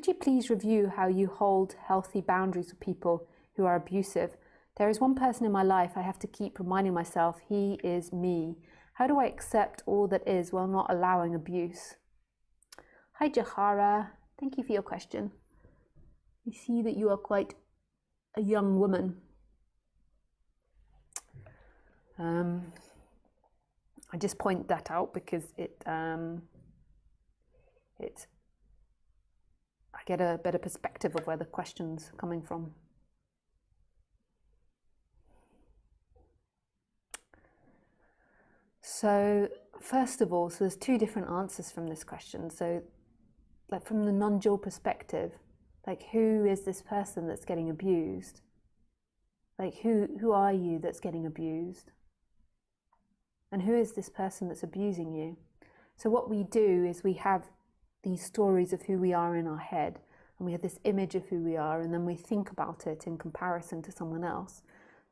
Could you please review how you hold healthy boundaries with people who are abusive? There is one person in my life I have to keep reminding myself he is me. How do I accept all that is while not allowing abuse? Hi Jahara, thank you for your question. I see that you are quite a young woman. I just point that out because I get a better perspective of where the question's coming from. So first of all, so there's two different answers from this question. So like from the non-dual perspective, like who is this person that's getting abused? Like who are you that's getting abused? And who is this person that's abusing you? So what we do is we have these stories of who we are in our head, and we have this image of who we are, and then we think about it in comparison to someone else.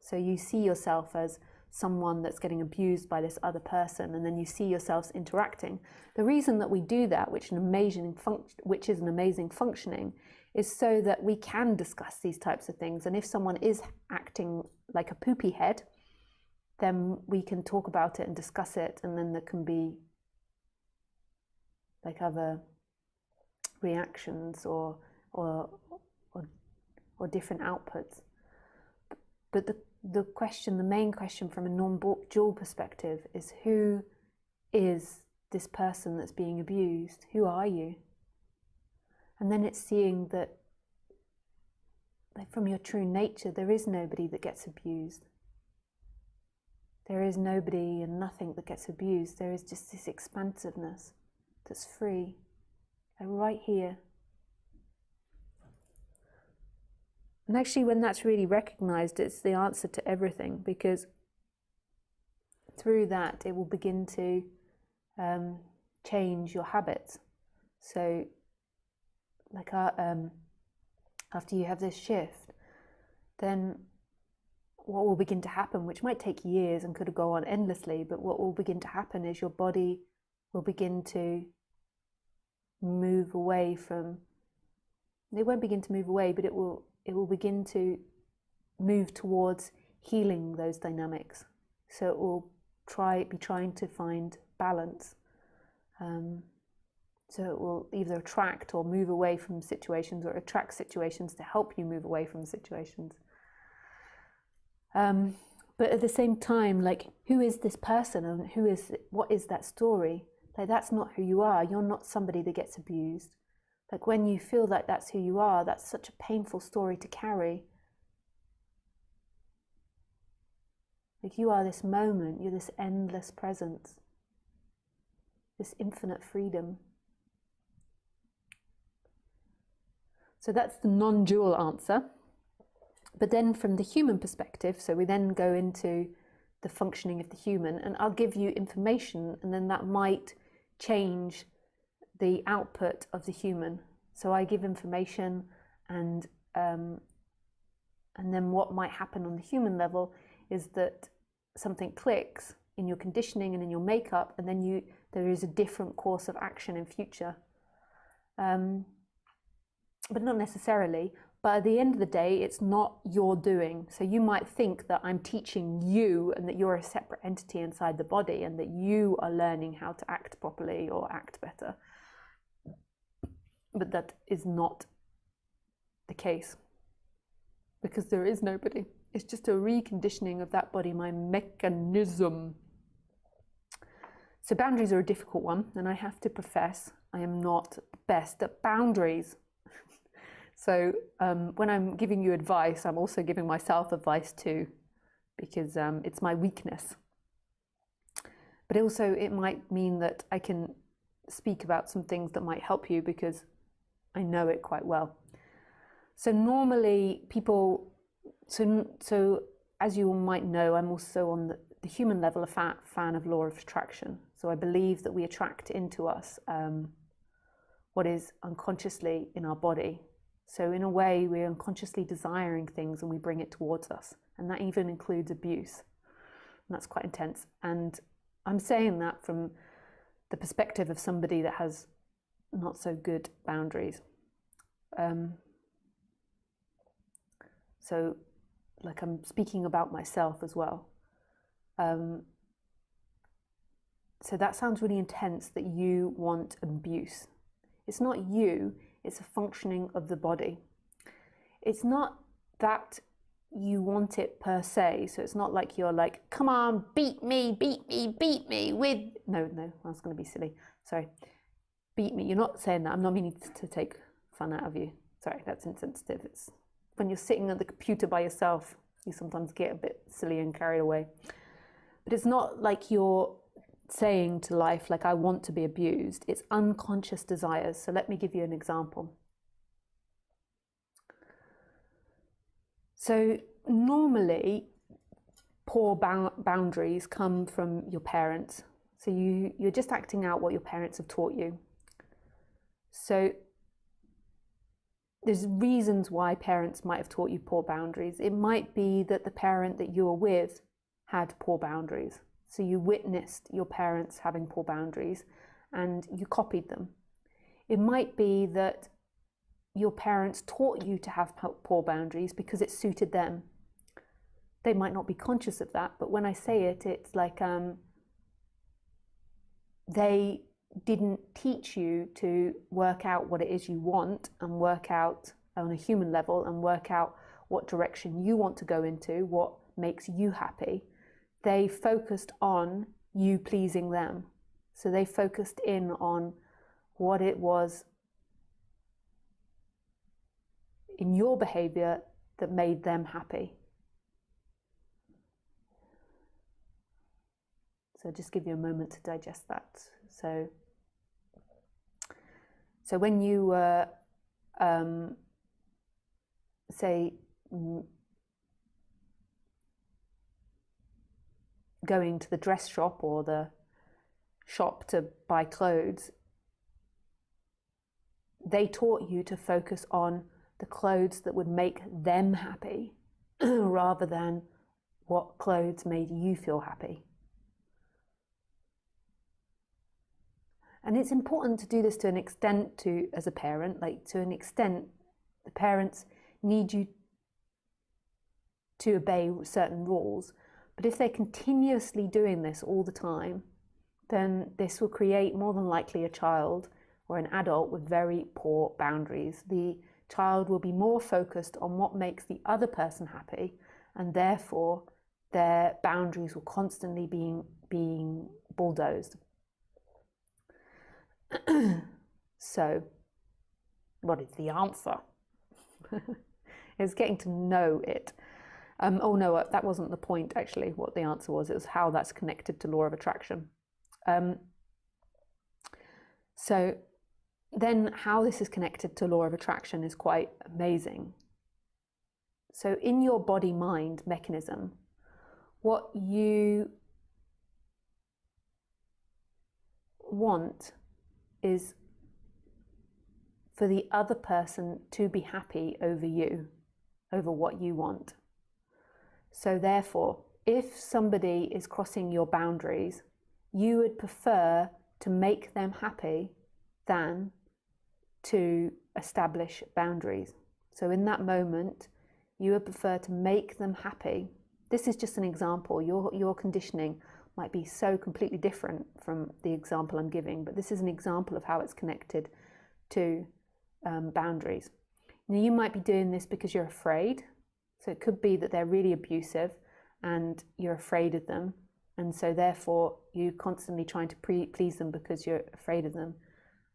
So you see yourself as someone that's getting abused by this other person, and then you see yourselves interacting. The reason that we do that, which is an amazing functioning, is so that we can discuss these types of things. And if someone is acting like a poopy head, then we can talk about it and discuss it, and then there can be like other reactions or different outputs. But the main question from a non-dual perspective is, who is this person that's being abused? Who are you? And then it's seeing that, like, from your true nature, there is nobody that gets abused. There is nobody and nothing that gets abused. There is just this expansiveness that's free, right here. And actually, when that's really recognized, it's the answer to everything, because through that, it will begin to change your habits. So, like after you have this shift, then what will begin to happen, which might take years and could go on endlessly, but what will begin to happen is your body will begin to move away from, it won't begin to move away, but it will begin to move towards healing those dynamics. So it will be trying to find balance. So it will either attract or move away from situations, or attract situations to help you move away from situations. But at the same time, like, who is this person, and what is that story? Like, that's not who you are. You're not somebody that gets abused. Like, when you feel like that's who you are, that's such a painful story to carry. Like, you are this moment, you're this endless presence, this infinite freedom. So that's the non-dual answer. But then from the human perspective, so we then go into the functioning of the human, and I'll give you information, and then that might change the output of the human. So I give information, and then what might happen on the human level is that something clicks in your conditioning and in your makeup, and then there is a different course of action in future. But not necessarily. But at the end of the day, it's not your doing. So you might think that I'm teaching you, and that you're a separate entity inside the body, and that you are learning how to act properly or act better. But that is not the case, because there is nobody. It's just a reconditioning of that body, my mechanism. So boundaries are a difficult one, and I have to profess I am not the best at boundaries. So when I'm giving you advice, I'm also giving myself advice too, because it's my weakness. But also it might mean that I can speak about some things that might help you, because I know it quite well. So normally people, so as you might know, I'm also on the human level a fan of law of attraction. So I believe that we attract into us what is unconsciously in our body. So in a way, we're unconsciously desiring things and we bring it towards us. And that even includes abuse. And that's quite intense. And I'm saying that from the perspective of somebody that has not so good boundaries. So like I'm speaking about myself as well. So that sounds really intense, that you want abuse. It's not you, it's a functioning of the body. It's not that you want it per se, so it's not like you're like, come on, beat me with, no, I was going to be silly, sorry, beat me. You're not saying that. I'm not meaning to take fun out of you. Sorry, that's insensitive. It's when you're sitting at the computer by yourself, you sometimes get a bit silly and carried away. But it's not like you're saying to life, like, I want to be abused. It's unconscious desires. So let me give you an example. So normally, poor boundaries come from your parents. So you're just acting out what your parents have taught you. So there's reasons why parents might have taught you poor boundaries. It might be that the parent that you were with had poor boundaries. So you witnessed your parents having poor boundaries and you copied them. It might be that your parents taught you to have poor boundaries because it suited them. They might not be conscious of that, but when I say it, it's like they didn't teach you to work out what it is you want and work out on a human level and work out what direction you want to go into, what makes you happy. They focused on you pleasing them. So they focused in on what it was in your behavior that made them happy. So just give you a moment to digest that. So when you were, say, going to the dress shop or the shop to buy clothes, they taught you to focus on the clothes that would make them happy rather than what clothes made you feel happy. And it's important to do this to an extent as a parent, like to an extent, the parents need you to obey certain rules. But if they're continuously doing this all the time, then this will create more than likely a child or an adult with very poor boundaries. The child will be more focused on what makes the other person happy, and therefore their boundaries will constantly being bulldozed. So, what is the answer? It's getting to know it. Oh no, that wasn't the point actually, what the answer was. It was how that's connected to law of attraction. So then how this is connected to law of attraction is quite amazing. So in your body-mind mechanism, what you want is for the other person to be happy over you, over what you want. So therefore, if somebody is crossing your boundaries, you would prefer to make them happy than to establish boundaries. So in that moment, you would prefer to make them happy. This is just an example. Your conditioning might be so completely different from the example I'm giving, but this is an example of how it's connected to boundaries. Now, you might be doing this because you're afraid. So it could be that they're really abusive and you're afraid of them. And so therefore, you're constantly trying to please them because you're afraid of them.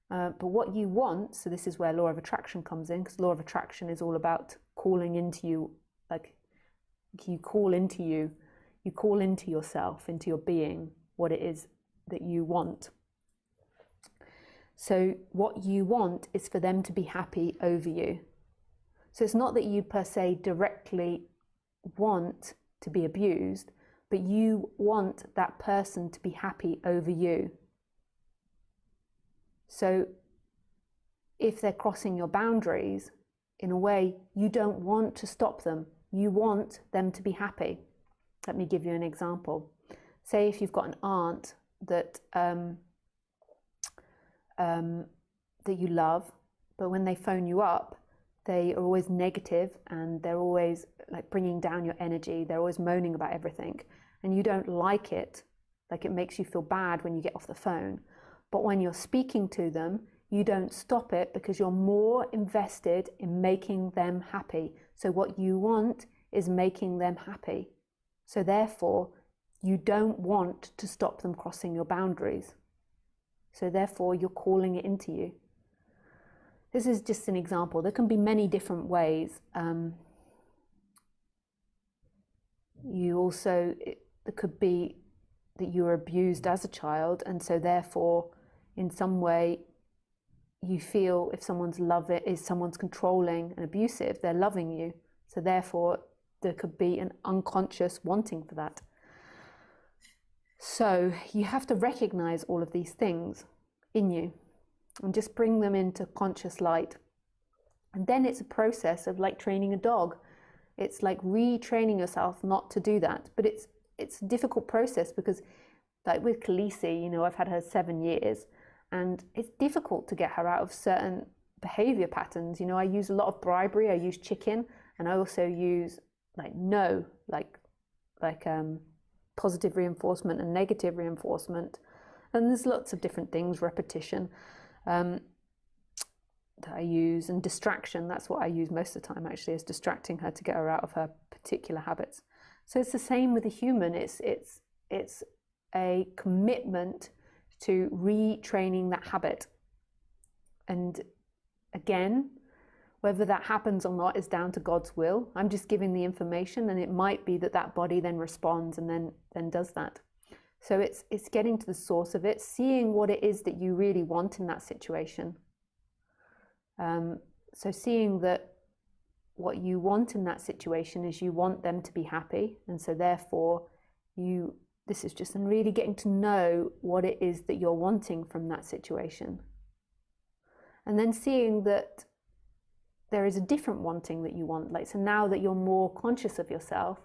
But what you want, so this is where law of attraction comes in, because law of attraction is all about calling into you, like you call into yourself, into your being, what it is that you want. So what you want is for them to be happy over you. So it's not that you per se directly want to be abused, but you want that person to be happy over you. So if they're crossing your boundaries, in a way, you don't want to stop them. You want them to be happy. Let me give you an example. Say if you've got an aunt that that you love, but when they phone you up, they are always negative, and they're always like bringing down your energy. They're always moaning about everything, and you don't like it. Like, it makes you feel bad when you get off the phone. But when you're speaking to them, you don't stop it because you're more invested in making them happy. So what you want is making them happy. So therefore, you don't want to stop them crossing your boundaries. So therefore, you're calling it into you. This is just an example. There can be many different ways. It could be that you were abused as a child, and so therefore, in some way, you feel if someone's controlling and abusive, they're loving you. So therefore, there could be an unconscious wanting for that. So you have to recognize all of these things in you and just bring them into conscious light. And then it's a process of like training a dog. It's like retraining yourself not to do that. But it's a difficult process because, like with Khaleesi, you know, I've had her 7 years, and it's difficult to get her out of certain behavior patterns. You know, I use a lot of bribery, I use chicken, and I also use positive reinforcement and negative reinforcement. And there's lots of different things, repetition, that I use, and distraction. That's what I use most of the time, actually, is distracting her to get her out of her particular habits. So it's the same with a human. It's a commitment to retraining that habit. And again, whether that happens or not is down to God's will. I'm just giving the information, and it might be that that body then responds and then does that. So it's getting to the source of it, seeing what it is that you really want in that situation. So seeing that what you want in that situation is you want them to be happy, and so therefore this is just really getting to know what it is that you're wanting from that situation. And then seeing that there is a different wanting that you want. Like, so now that you're more conscious of yourself,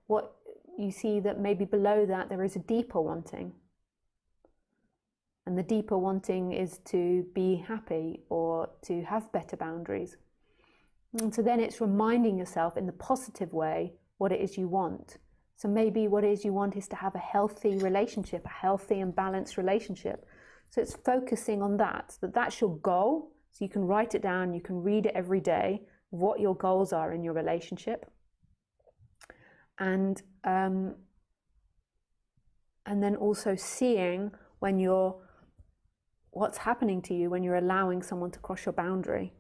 what you see that maybe below that there is a deeper wanting. And the deeper wanting is to be happy or to have better boundaries. And so then it's reminding yourself in the positive way what it is you want. So maybe what it is you want is to have a healthy relationship, a healthy and balanced relationship. So it's focusing on that's your goal. So you can write it down, you can read it every day, what your goals are in your relationship. And then also seeing what's happening to you when you're allowing someone to cross your boundary.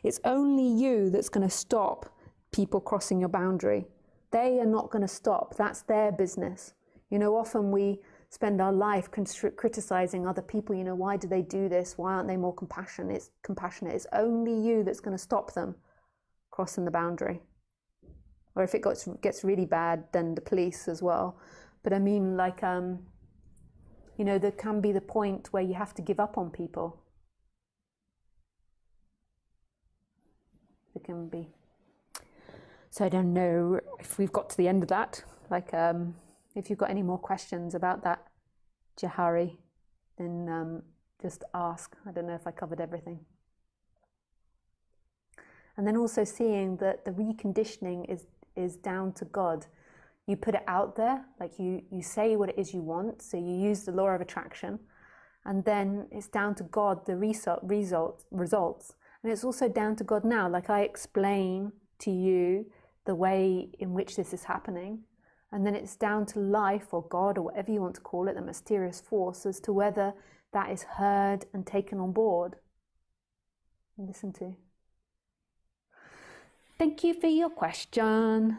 It's only you that's going to stop people crossing your boundary. They are not going to stop. That's their business. You know, often we spend our life criticizing other people. You know, why do they do this? Why aren't they more compassionate? It's only you that's going to stop them crossing the boundary. Or if it gets really bad, then the police as well. But I mean, like, you know, there can be the point where you have to give up on people. There can be. So I don't know if we've got to the end of that. Like, if you've got any more questions about that, Jahari, then just ask. I don't know if I covered everything. And then also seeing that the reconditioning is down to God. You put it out there, like you say what it is you want, so you use the law of attraction, and then it's down to God, the results. And it's also down to God now, like I explain to you the way in which this is happening, and then it's down to life or God or whatever you want to call it, the mysterious force, as to whether that is heard and taken on board and listened to. Thank you for your question.